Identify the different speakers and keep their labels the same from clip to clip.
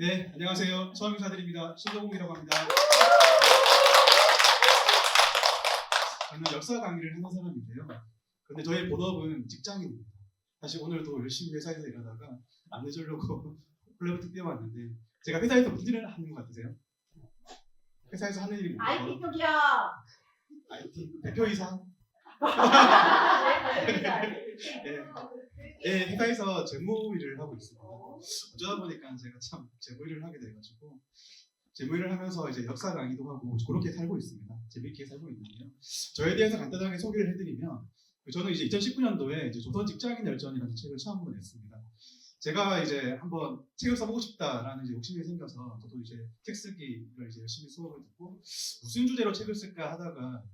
Speaker 1: 네, 안녕하세요. 처음 인사드립니다. 신동욱이라고 합니다. 저는 역사 강의를 하는 사람인데요. 근데 저의 본업은 직장인입니다. 사실 오늘도 열심히 회사에서 일하다가 안 늦으려고 콜레부터 뛰어왔는데 제가 회사에서 무슨 일을 하는 것 같으세요? 회사에서 하는 일이
Speaker 2: IT
Speaker 1: 뭐예요?
Speaker 2: 쪽이야.
Speaker 1: IT 대표이사? 네, 회사에서 재무 일을 하고 있습니다. 어쩌다 보니까 제가 참 재무 일을 하게 돼가지고 재무 일을 하면서 이제 역사 강의도 하고 그렇게 살고 있습니다. 재밌게 살고 있는데요. 저에 대해서 간단하게 소개를 해드리면 저는 이제 2019년도에 이제 조선 직장인 열전이라는 책을 처음으로 냈습니다. 제가 이제 한번 책을 써보고 싶다라는 이제 욕심이 생겨서 저도 이제 책 쓰기를 이제 열심히 수업을 듣고 무슨 주제로 책을 쓸까 하다가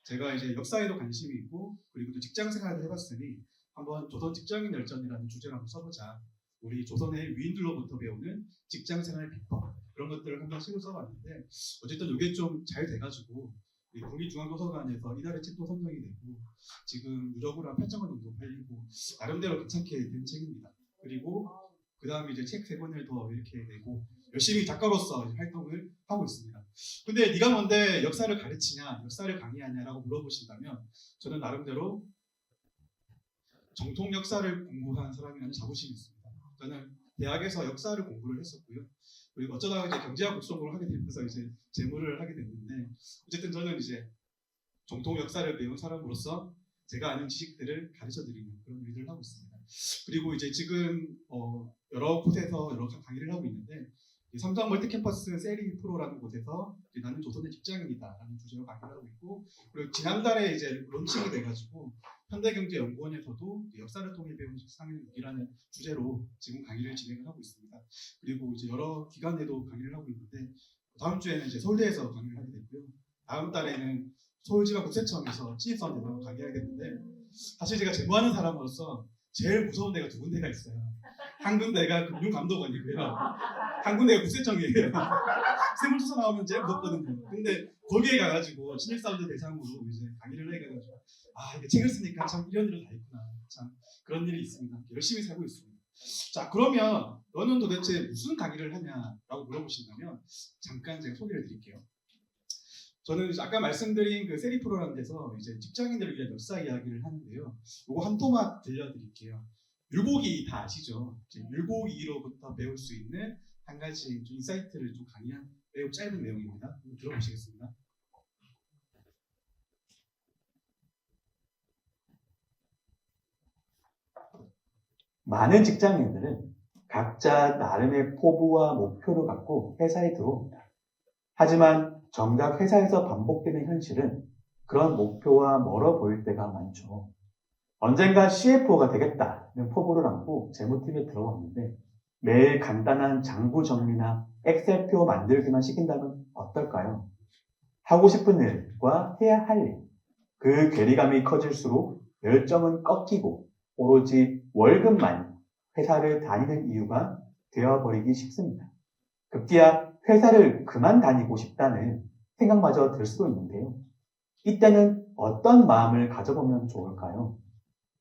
Speaker 1: 제가 이제 역사에도 관심이 있고 그리고 또 직장 생활을 해봤으니 한번 조선 직장인 열전이라는 주제로 한번 써보자. 우리 조선의 위인들로부터 배우는 직장 생활 비법 그런 것들을 한번 책을 써봤는데 어쨌든 이게 좀 잘 돼가지고 국립중앙도서관에서 이달의 책도 선정이 되고 지금 누적으로 한 8,000권 정도 팔리고 나름대로 괜찮게 된 책입니다. 그리고 그 다음에 이제 책 3권을 더 이렇게 내고 열심히 작가로서 활동을 하고 있습니다. 근데 네가 뭔데 역사를 가르치냐, 역사를 강의하냐라고 물어보신다면 저는 나름대로 정통 역사를 공부한 사람이라는 자부심이 있습니다. 저는 대학에서 역사를 공부를 했었고요. 그리고 어쩌다가 이제 경제학 국성을 하게 되면서 이제 재무를 하게 됐는데 어쨌든 저는 이제 정통 역사를 배운 사람으로서 제가 아는 지식들을 가르쳐드리는 그런 일을 하고 있습니다. 그리고 이제 지금 여러 곳에서 여러 강의를 하고 있는데 삼성 멀티캠퍼스 세리 프로라는 곳에서 나는 조선의 직장인이다라는 주제로 강의를 하고 있고 그리고 지난달에 이제 론칭이 돼가지고 현대경제연구원에서도 역사를 통해 배우는 직장인이라는 주제로 지금 강의를 진행을 하고 있습니다. 그리고 이제 여러 기관에도 강의를 하고 있는데 다음 주에는 이제 서울대에서 강의를 하게 되고요. 다음 달에는 서울지방국세청에서 신입사원대로 강의하게 됐는데 사실 제가 재무하는 사람으로서 제일 무서운 데가 두 군데가 있어요. 한 군데가 금융감독원이고요. 한 군데가 국세청이에요. 세무조사 나오면 제일 무섭거든요. 근데 거기에 가가지고 신입사원들 대상으로 이제 강의를 해가지고 이게 책을 쓰니까 참 이런 일도 다 있구나. 참 그런 일이 있습니다. 열심히 살고 있습니다. 자, 그러면 너는 도대체 무슨 강의를 하냐라고 물어보신다면 잠깐 제가 소개를 드릴게요. 저는 아까 말씀드린 그 세리프로라는 데서 이제 직장인들을 위한 역사 이야기를 하는데요. 이거 한 토막 들려드릴게요. 율곡이 다 아시죠? 율곡이로부터 배울 수 있는 한 가지 좀 인사이트를 좀 강의한 매우 짧은 내용입니다. 한번 들어보시겠습니다.
Speaker 3: 많은 직장인들은 각자 나름의 포부와 목표를 갖고 회사에 들어옵니다. 하지만 정작 회사에서 반복되는 현실은 그런 목표와 멀어 보일 때가 많죠. 언젠가 CFO가 되겠다는 포부를 안고 재무팀에 들어왔는데 매일 간단한 장부 정리나 엑셀표 만들기만 시킨다면 어떨까요? 하고 싶은 일과 해야 할 일, 그 괴리감이 커질수록 열정은 꺾이고 오로지 월급만 회사를 다니는 이유가 되어버리기 쉽습니다. 급기야 회사를 그만 다니고 싶다는 생각마저 들 수도 있는데요. 이때는 어떤 마음을 가져보면 좋을까요?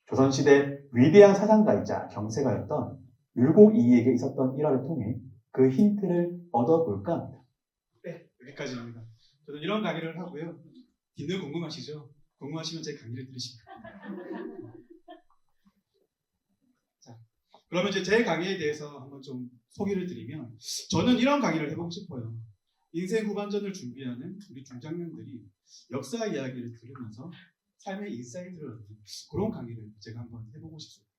Speaker 3: 조선시대 위대한 사상가이자 경세가였던 율곡이에게 있었던 일화를 통해 그 힌트를 얻어볼까 합니다.
Speaker 1: 네, 여기까지입니다. 저는 이런 강의를 하고요. 뒷내 궁금하시죠? 궁금하시면 제 강의를 들으시면 됩니다. 자, 그러면 이제 제 강의에 대해서 한번 좀 소개를 드리면 저는 이런 강의를 해보고 싶어요. 인생 후반전을 준비하는 우리 중장년들이 역사 이야기를 들으면서 삶의 인사이트를 얻는 그런 강의를 제가 한번 해보고 싶습니다.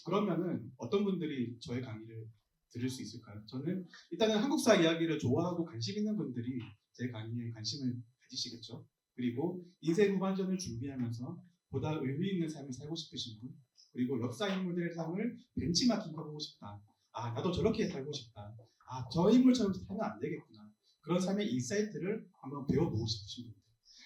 Speaker 1: 그러면은 어떤 분들이 저의 강의를 들을 수 있을까요? 저는 일단은 한국사 이야기를 좋아하고 관심 있는 분들이 제 강의에 관심을 가지시겠죠. 그리고 인생 후반전을 준비하면서 보다 의미 있는 삶을 살고 싶으신 분, 그리고 역사 인물들의 삶을 벤치마킹 해보고 싶다. 나도 저렇게 살고 싶다. 저 인물처럼 살면 안 되겠구나. 그런 삶의 인사이트를 한번 배워보고 싶으신 분들.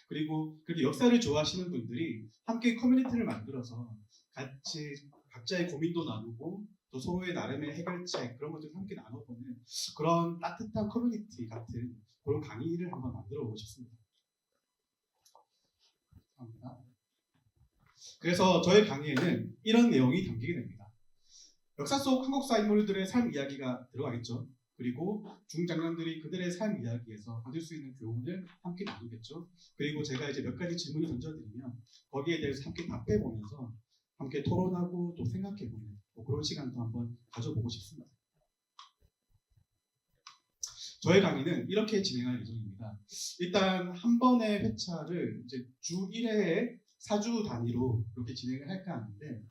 Speaker 1: 그리고 그렇게 역사를 좋아하시는 분들이 함께 커뮤니티를 만들어서 같이 각자의 고민도 나누고 또 서로의 나름의 해결책 그런 것들을 함께 나눠보는 그런 따뜻한 커뮤니티 같은 그런 강의를 한번 만들어 보고 싶습니다. 감사합니다. 그래서 저의 강의에는 이런 내용이 담기게 됩니다. 역사 속 한국사 인물들의 삶 이야기가 들어가겠죠. 그리고 중장년들이 그들의 삶 이야기에서 받을 수 있는 교훈을 함께 나누겠죠. 그리고 제가 이제 몇 가지 질문을 던져드리면 거기에 대해서 함께 답해보면서 함께 토론하고 또 생각해보는 뭐 그런 시간도 한번 가져보고 싶습니다. 저의 강의는 이렇게 진행할 예정입니다. 일단 한 번의 회차를 이제 주 1회에 4주 단위로 이렇게 진행을 할까 하는데,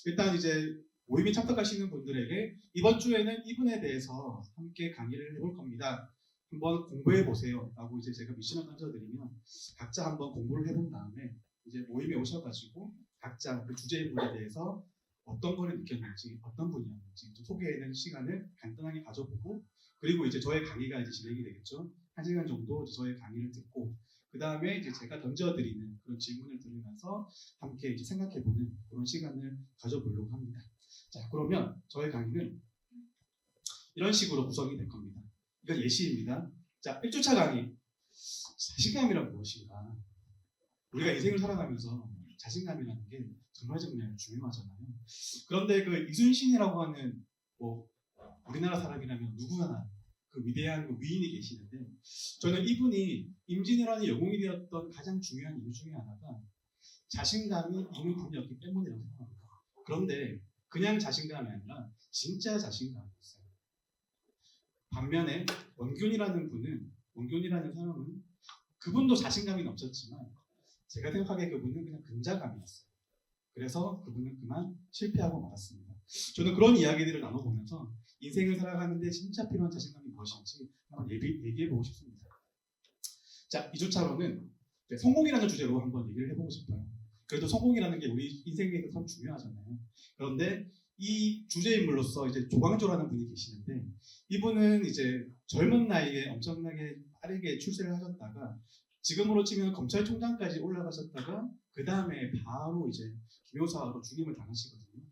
Speaker 1: 일단 이제 모임에 참석하시는 분들에게 이번 주에는 이분에 대해서 함께 강의를 해볼 겁니다. 한번 공부해 보세요 라고 이제 제가 미션을 던져드리면 각자 한번 공부를 해본 다음에 이제 모임에 오셔가지고 각자 그 주제물에 대해서 어떤 거를 느꼈는지, 어떤 분이었는지 좀 소개하는 시간을 간단하게 가져보고, 그리고 이제 저의 강의가 이제 진행이 되겠죠. 1시간 정도 이제 저의 강의를 듣고, 그 다음에 이제 제가 던져드리는 그런 질문을 들으면서 함께 이제 생각해보는 그런 시간을 가져보려고 합니다. 자, 그러면 저의 강의는 이런 식으로 구성이 될 겁니다. 이건 예시입니다. 자, 1주차 강의. 자신감이란 무엇인가? 우리가 인생을 살아가면서 자신감이라는 게 정말 중요하잖아요. 그런데 그 이순신이라고 하는 뭐 우리나라 사람이라면 누구나 그 위대한 그 위인이 계시는데, 저는 이분이 임진왜란의 영웅이 되었던 가장 중요한 이유 중에 하나가 자신감이 있는 분이었기 때문이라고 생각합니다. 그런데 그냥 자신감이 아니라 진짜 자신감이었어요. 반면에 원균이라는 사람은 그분도 자신감이 넘쳤지만 제가 생각하기에 그분은 그냥 근자감이었어요. 그래서 그분은 그만 실패하고 말았습니다. 저는 그런 이야기들을 나눠보면서 인생을 살아가는데 진짜 필요한 자신감이 무엇인지 한번 얘기해보고 싶습니다. 자, 2주차로는 성공이라는 주제로 한번 얘기를 해보고 싶어요. 그래도 성공이라는 게 우리 인생에서 참 중요하잖아요. 그런데 이 주제인물로서 이제 조광조라는 분이 계시는데, 이분은 이제 젊은 나이에 엄청나게 빠르게 출세를 하셨다가 지금으로 치면 검찰총장까지 올라가셨다가 그 다음에 바로 이제 기묘사로 죽임을 당하시거든요.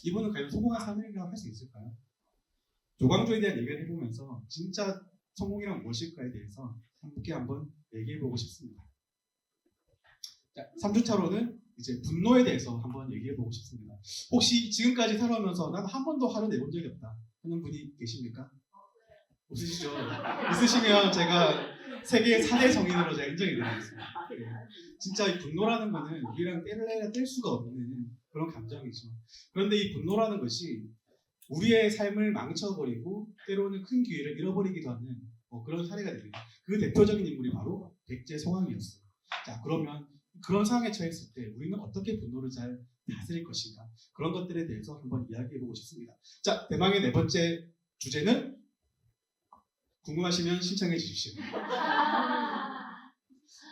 Speaker 1: 이분은 과연 성공한 삶이라고 할 수 있을까요? 조광조에 대한 얘기를 해보면서 진짜 성공이란 무엇일까에 대해서 함께 한번 얘기해보고 싶습니다. 자, 3주차로는 이제 분노에 대해서 한번 얘기해보고 싶습니다. 혹시 지금까지 살아오면서 난 한 번도 화를 내본 적이 없다 하는 분이 계십니까? 없으시죠? 있으시면 제가 세계 4대 성인으로 제가 인정해 드리겠습니다. 진짜 이 분노라는 거는 우리랑 뗄 수가 없는 그런 감정이죠. 그런데 이 분노라는 것이 우리의 삶을 망쳐버리고 때로는 큰 기회를 잃어버리기도 하는 그런 사례가 됩니다. 그 대표적인 인물이 바로 백제성왕이었어요. 자, 그러면 그런 상황에 처했을 때 우리는 어떻게 분노를 잘 다스릴 것인가, 그런 것들에 대해서 한번 이야기해보고 싶습니다. 자, 대망의 네 번째 주제는 궁금하시면 신청해 주십시오.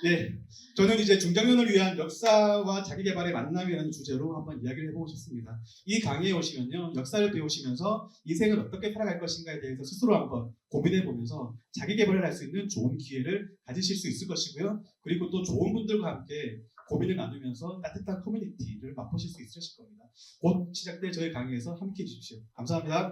Speaker 1: 네, 저는 이제 중장년을 위한 역사와 자기개발의 만남이라는 주제로 한번 이야기를 해보고 싶습니다. 이 강의에 오시면요, 역사를 배우시면서 인생을 어떻게 살아갈 것인가에 대해서 스스로 한번 고민해보면서 자기개발을 할 수 있는 좋은 기회를 가지실 수 있을 것이고요. 그리고 또 좋은 분들과 함께 고민을 나누면서 따뜻한 커뮤니티를 맛보실 수 있으실 겁니다. 곧 시작될 저희 강의에서 함께해 주십시오. 감사합니다.